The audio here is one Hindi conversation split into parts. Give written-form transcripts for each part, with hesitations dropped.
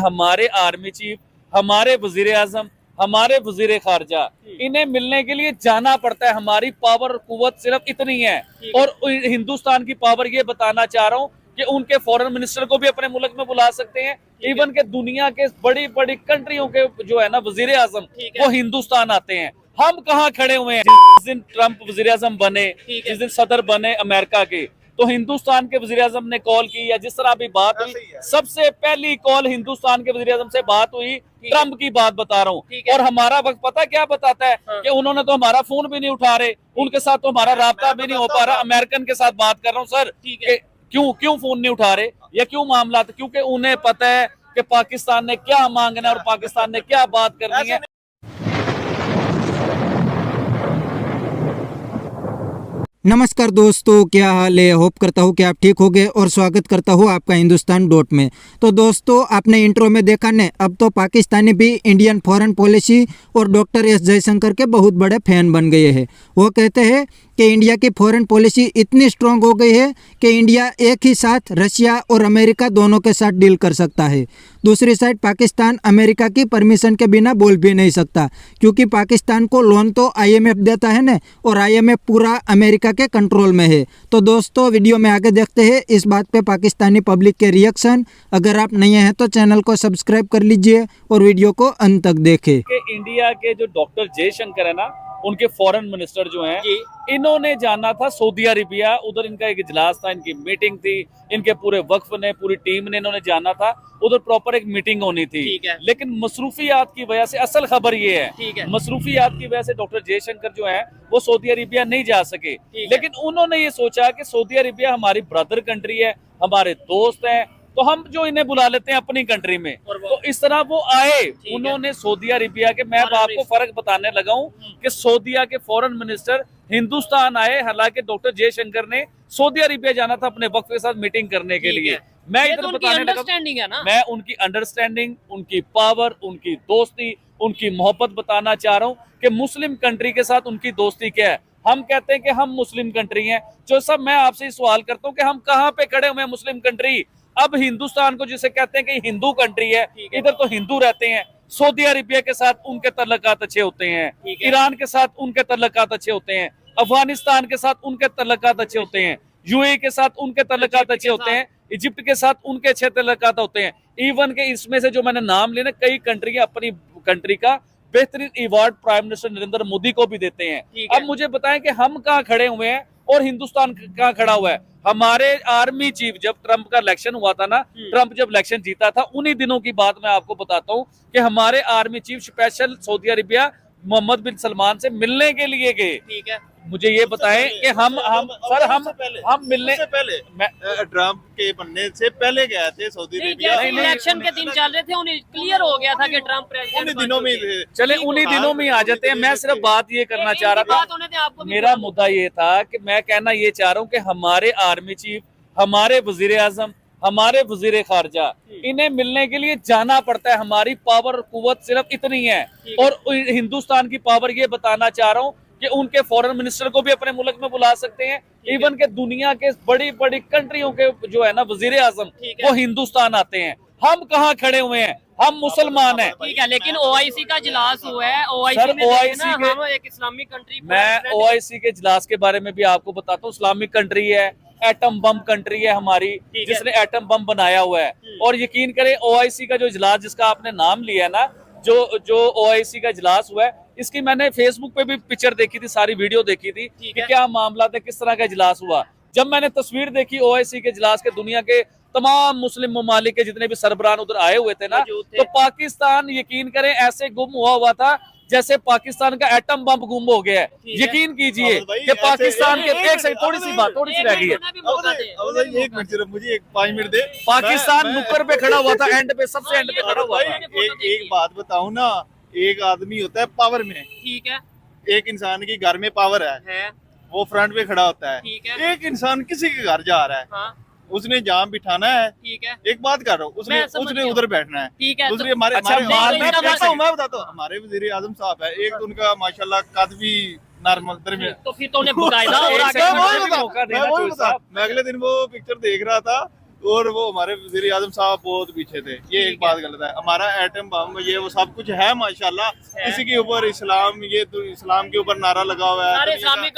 हमारे आर्मी चीफ, हमारे वजीर आजम, हमारे वजीर खारजा, इन्हें मिलने के लिए जाना पड़ता है। हमारी पावर और कुव्वत सिर्फ इतनी है। और हिंदुस्तान की पावर ये बताना चाह रहा हूँ कि उनके फॉरेन मिनिस्टर को भी अपने मुल्क में बुला सकते हैं। इवन के दुनिया के बड़ी बड़ी कंट्रियों के जो है ना वजीर आजम, वो हिंदुस्तान आते हैं। हम कहाँ खड़े हुए हैं? जिस दिन ट्रंप वजीर आजम बने, जिस दिन सदर बने अमेरिका के, तो हिंदुस्तान के वजीर आजम ने कॉल की, या जिस तरह भी बात हुई, सबसे पहली कॉल हिंदुस्तान के वजीर आजम से बात हुई। ट्रंप की बात बता रहा हूँ। और हमारा वक्त पता क्या बताता है कि उन्होंने तो हमारा फोन भी नहीं उठा रहे, उनके साथ तो हमारा राब्ता भी नहीं हो पा रहा। अमेरिकन के साथ बात कर रहा हूँ सर, क्यों फोन नहीं उठा रहे, या क्यों मामला? क्योंकि उन्हें पता है कि पाकिस्तान ने क्या मांगना है और पाकिस्तान ने क्या बात करनी है। नमस्कार दोस्तों, क्या हाल है? होप करता हूँ कि आप ठीक होंगे और स्वागत करता हूँ आपका हिंदुस्तान डॉट में। तो दोस्तों, आपने इंट्रो में देखा ने, अब तो पाकिस्तानी भी इंडियन फॉरेन पॉलिसी और डॉक्टर एस जयशंकर के बहुत बड़े फैन बन गए हैं। वो कहते हैं कि इंडिया की फॉरेन पॉलिसी इतनी स्ट्रांग हो गई है कि इंडिया एक ही साथ रशिया और अमेरिका दोनों के साथ डील कर सकता है। दूसरी साइड पाकिस्तान अमेरिका की परमिशन के बिना बोल भी नहीं सकता, क्योंकि पाकिस्तान को लोन तो आईएमएफ देता है ना, और आईएमएफ पूरा अमेरिका के कंट्रोल में है। तो दोस्तों, वीडियो में आगे देखते हैं इस बात पे पाकिस्तानी पब्लिक के रिएक्शन। अगर आप नए हैं तो चैनल को सब्सक्राइब कर लीजिए और वीडियो को अंत तक देखें। इंडिया के जो डॉक्टर जयशंकर है ना, उनके फॉरेन मिनिस्टर जो हैं, इन्होंने जाना था सऊदी अरेबिया। उधर इनका एक इजलास था, इनकी मीटिंग थी, इनके पूरे वक्फ ने, पूरी टीम ने, इन्होंने जाना था उधर, प्रॉपर एक मीटिंग होनी थी। लेकिन मसरूफियात की वजह से, असल खबर ये है, मसरूफियात की वजह से डॉक्टर जयशंकर जो है वो सऊदी अरेबिया नहीं जा सके। लेकिन उन्होंने ये सोचा कि सऊदी अरेबिया हमारी ब्रदर कंट्री है, हमारे दोस्त हैं, तो हम जो इन्हें बुला लेते हैं अपनी कंट्री में। तो इस तरह वो आए। उन्होंने सऊदी अरेबिया के, मैं आपको फर्क बताने लगा हूँ कि सऊदीया के फॉरेन मिनिस्टर हिंदुस्तान आए। हालांकि डॉक्टर जयशंकर ने सऊदी अरेबिया जाना था अपने वक्त के साथ मीटिंग करने के लिए। मैं इधर बताने लगा, मैं उनकी अंडरस्टैंडिंग, उनकी पावर, उनकी दोस्ती, उनकी मोहब्बत बताना चाह रहा हूँ कि मुस्लिम कंट्री के साथ उनकी दोस्ती क्या है। हम कहते हैं कि हम मुस्लिम कंट्री हैं। जो सब मैं आपसे सवाल करता हूँ कि हम कहाँ पे खड़े हुए हैं मुस्लिम कंट्री? अब हिंदुस्तान को जिसे कहते हैं कि हिंदू कंट्री है, इधर तो हिंदू रहते हैं। सऊदी अरेबिया के साथ उनके तल्लुकात अच्छे होते हैं, ईरान के साथ उनके तल्लुकात अच्छे होते हैं, अफगानिस्तान के साथ उनके तल्लुकात अच्छे होते हैं, यूएई के साथ उनके तल्लुकात अच्छे होते हैं, इजिप्ट के साथ उनके अच्छे तल्लुकात होते हैं। इवन के इसमें से जो मैंने नाम लिए ना, कई कंट्री अपनी कंट्री का बेहतरीन award prime minister Narendra Modi को भी देते हैं। अब मुझे बताएं कि हम कहाँ खड़े हुए हैं और हिंदुस्तान कहाँ खड़ा हुआ है? हमारे आर्मी चीफ, जब ट्रंप का इलेक्शन हुआ था ना, ट्रंप जब इलेक्शन जीता था, उन्हीं दिनों की बात मैं आपको बताता हूँ कि हमारे army chief special Saudi Arabia Mohammed bin Salman से मिलने के लिए गए। ठीक है, मुझे ये बताएं कि हम मिलने से पहले, ट्रंप के बनने से पहले गए थे सऊदी अरेबिया। इलेक्शन के दिन चल रहे थे, उन्हें क्लियर हो गया था कि ट्रंप प्रेसिडेंट उन्हीं दिनों में थे। चले उन्हीं दिनों में आ जाते हैं। मैं सिर्फ बात ये करना चाह रहा था, मेरा मुद्दा ये था कि मैं कहना ये चाह रहा हूँ कि हमारे आर्मी चीफ, हमारे वजीर आजम, हमारे वजीर खारजा, इन्हें मिलने के लिए जाना पड़ता है। हमारी पावर और कुव्वत सिर्फ इतनी है। और हिंदुस्तान की पावर ये बताना चाह रहा हूँ कि उनके फॉरेन मिनिस्टर को भी अपने मुल्क में बुला सकते हैं। इवन के दुनिया के बड़ी बड़ी कंट्रियों के जो है ना वजीर आजम, वो हिंदुस्तान आते हैं। हम कहाँ खड़े हुए हैं? हम मुसलमान हैं। ठीक है, लेकिन ओआईसी का इजलास हुआ है। ओआईसी के, हम एक इस्लामिक कंट्री, मैं ओआईसी के इजलास के बारे में भी आपको बताता हूँ। इस्लामिक कंट्री है, एटम बम कंट्री है हमारी, जिसने एटम बम बनाया हुआ है। और यकीन करें, ओआईसी का जो इजलास जिसका आपने नाम लिया ना, जो ओआईसी का इजलास हुआ है, इसकी मैंने फेसबुक पे भी पिक्चर देखी थी, सारी वीडियो देखी थी कि क्या मामला था, किस तरह का इजलास हुआ। जब मैंने तस्वीर देखी ओआईसी के इजलास के, दुनिया के तमाम मुस्लिम ममालिक के जितने भी सरबराह उधर आए हुए थे ना, तो पाकिस्तान यकीन करें ऐसे गुम हुआ था जैसे पाकिस्तान का एटम बम गुम हो गया है। यकीन कीजिए कि पाकिस्तान के, एक सेकंड, थोड़ी सी रह गई है, एक मिनट सिर्फ मुझे 5 मिनट दे। पाकिस्तान नुक्कर पे खड़ा हुआ था, एंड पे, सबसे एंड पे खड़ा हुआ था। एक बात बताऊं ना, एक आदमी होता है पावर में, ठीक है, एक इंसान की घर में पावर है, वो फ्रंट पे खड़ा होता है। एक इंसान किसी के घर जा रहा है, उसने जहाँ बिठाना है, ठीक है, एक बात कर रहा हूँ, उसने उधर बैठना है, ठीक है। दूसरी मैं बताता हूँ, हमारे वजीर आजम साहब है, एक तो उनका माशाल्लाह कद भी नॉर्मल दरमियान, तो फिर तो उन्हें बुलाया। मैं अगले दिन वो पिक्चर देख रहा था, और वो हमारे वज़ीर आज़म साहब बहुत पीछे थे, ये एक बात गलत है। हमारा एटम बम ये वो सब कुछ है माशाल्लाह, इसी के ऊपर इस्लाम, ये तो इस्लाम के ऊपर नारा लगा हुआ है। सारे इस्लामिक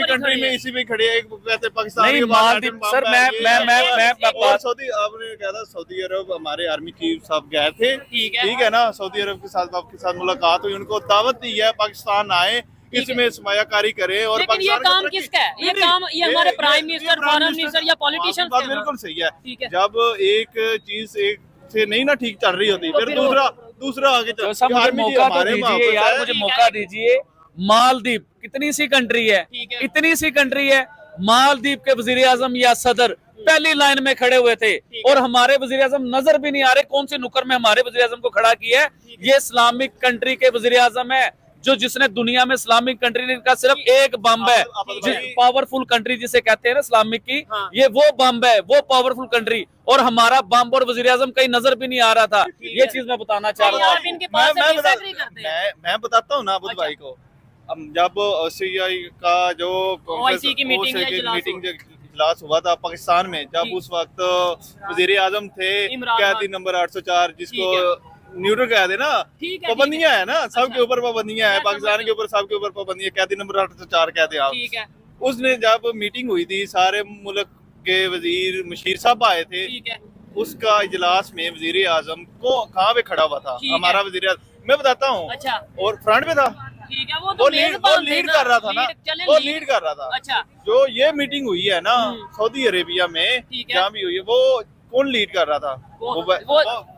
कंट्री में इसी में खड़े हैं, कहते पाकिस्तान नहीं, के बाद मालदीव एटम बम सर, है, मैं और सऊदी, आपने कहा था सऊदी अरब, हमारे आर्मी चीफ साहब गए थे, ठीक है ना, सऊदी अरब के साथ आपके साथ मुलाकात हुई, उनको दावत दी है पाकिस्तान आए, इसमें सरमायाकारी करे। और लेकिन ये काम किसका है? ये काम ये हमारे प्राइम मिनिस्टर, फॉरेन मिनिस्टर या पॉलिटिशियंस बात बिल्कुल सही है। जब एक चीज एक से नहीं ना ठीक चल रही होती, फिर दूसरा आगे तो सब मुझे मौका तो दीजिए यार, मुझे मौका दीजिए। मालदीव कितनी सी कंट्री है, इतनी सी कंट्री है, मालदीव के वजीर आजम या सदर पहली लाइन में खड़े हुए थे, और हमारे वजीर आजम नजर भी नहीं आ रहे। कौन से नुक्कर में हमारे वजीर आजम को खड़ा किया है? ये इस्लामिक कंट्री के वजीर आजम है, जो जिसने दुनिया में इस्लामिक कंट्री का सिर्फ एक बम्ब है, पावरफुल कंट्री जिसे कहते हैं ना इस्लामिक की, ये वो बम्ब है, वो पावरफुल कंट्री, और हमारा बम्ब और वजीर आजम कहीं नजर भी नहीं आ रहा था। ये चीज मैं बताना चाह रहा हूँ। मैं बताता हूँ ना बुध भाई को, जब OIC का जो OIC की मीटिंग इजलास हुआ था पाकिस्तान में, जब उस वक्त वजीर आजम थे कैदी नंबर 804, जिसको न्यूट्रल कह दे ना, पाबंदियां है ना, सबके ऊपर पाबंदियां है, पाकिस्तान के ऊपर सबके ऊपर पाबंदियां, कैदी नंबर 804 कहते हैं आप। उसने जब मीटिंग हुई थी, सारे मुल्क के वजीर मुशीर साहब आए थे, उसका इजलास में वजीर आजम को कहाँ पे खड़ा हुआ था? हमारा वजीर आजम, मैं बताता हूँ, और फ्रंट पे था, वो लीड कर रहा था ना, वो लीड कर रहा था। अच्छा, जो ये मीटिंग हुई है ना सऊदी अरेबिया में, जहाँ भी हुई है, वो कौन लीड कर रहा था? वो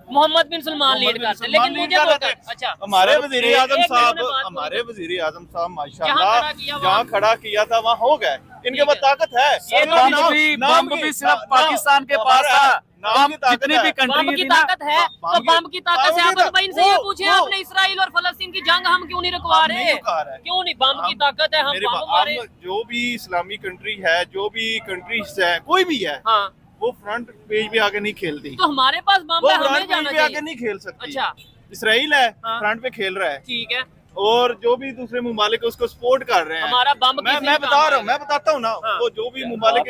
मोहम्मद बिन सलमान लीड करते हैं, लेकिन मुझे अच्छा, हमारे वजीर आजम साहब माशाल्लाह जहाँ खड़ा किया था वहाँ हो गए। इनके पास ताकत है, बम भी सिर्फ पाकिस्तान के पास था। जितनी भी कंट्री की ताकत है, तो बम की ताकत से आप भाई इनसे ये पूछे, आपने इसराइल और फलस्तीन की जंग हम क्यों नहीं रुकवा रहे? क्यों नहीं? बम की ताकत है, हम बम मारे। जो भी इस्लामी कंट्री है, जो भी कंट्रीज है, कोई भी है, वो फ्रंट पेज पे आके नहीं खेलती। तो हमारे पास बम है, हमें जाना चाहिए। आके नहीं खेल सकती। अच्छा, इसराइल है फ्रंट पे खेल रहा है, ठीक है, और जो भी दूसरे ममालिक उसको सपोर्ट कर रहे हैं। हमारा बम मैं बता रहा हूँ, मैं बताता हूँ ना, वो जो भी ममालिक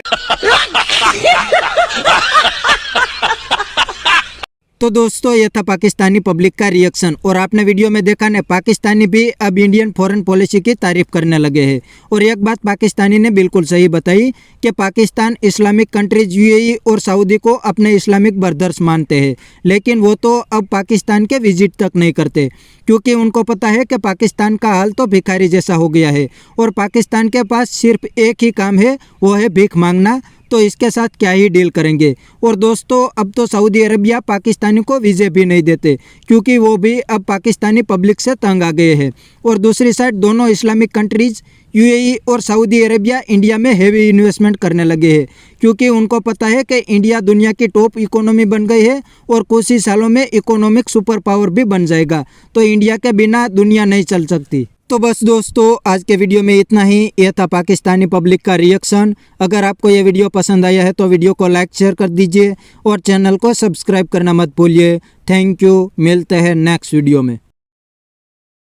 तो दोस्तों ये था पाकिस्तानी पब्लिक का रिएक्शन, और आपने वीडियो में देखा ने पाकिस्तानी भी अब इंडियन फॉरेन पॉलिसी की तारीफ करने लगे हैं। और एक बात पाकिस्तानी ने बिल्कुल सही बताई कि पाकिस्तान इस्लामिक कंट्रीज UAE और सऊदी को अपने इस्लामिक ब्रदर्स मानते हैं, लेकिन वो तो अब पाकिस्तान के विजिट तक नहीं करते, क्योंकि उनको पता है कि पाकिस्तान का हाल तो भिखारी जैसा हो गया है, और पाकिस्तान के पास सिर्फ एक ही काम है, वो है भीख मांगना। तो इसके साथ क्या ही डील करेंगे। और दोस्तों अब तो सऊदी अरबिया पाकिस्तानी को वीज़े भी नहीं देते, क्योंकि वो भी अब पाकिस्तानी पब्लिक से तंग आ गए हैं। और दूसरी साइड दोनों इस्लामिक कंट्रीज़ UAE और सऊदी अरबिया इंडिया में हेवी इन्वेस्टमेंट करने लगे हैं, क्योंकि उनको पता है कि इंडिया दुनिया की टॉप इकोनॉमी बन गई है, और कुछ ही सालों में इकोनॉमिक सुपर पावर भी बन जाएगा। तो इंडिया के बिना दुनिया नहीं चल सकती। तो बस दोस्तों आज के वीडियो में इतना ही। यह था पाकिस्तानी पब्लिक का रिएक्शन। अगर आपको यह वीडियो पसंद आया है तो वीडियो को लाइक शेयर कर दीजिए, और चैनल को सब्सक्राइब करना मत भूलिए। थैंक यू, मिलते हैं नेक्स्ट वीडियो में।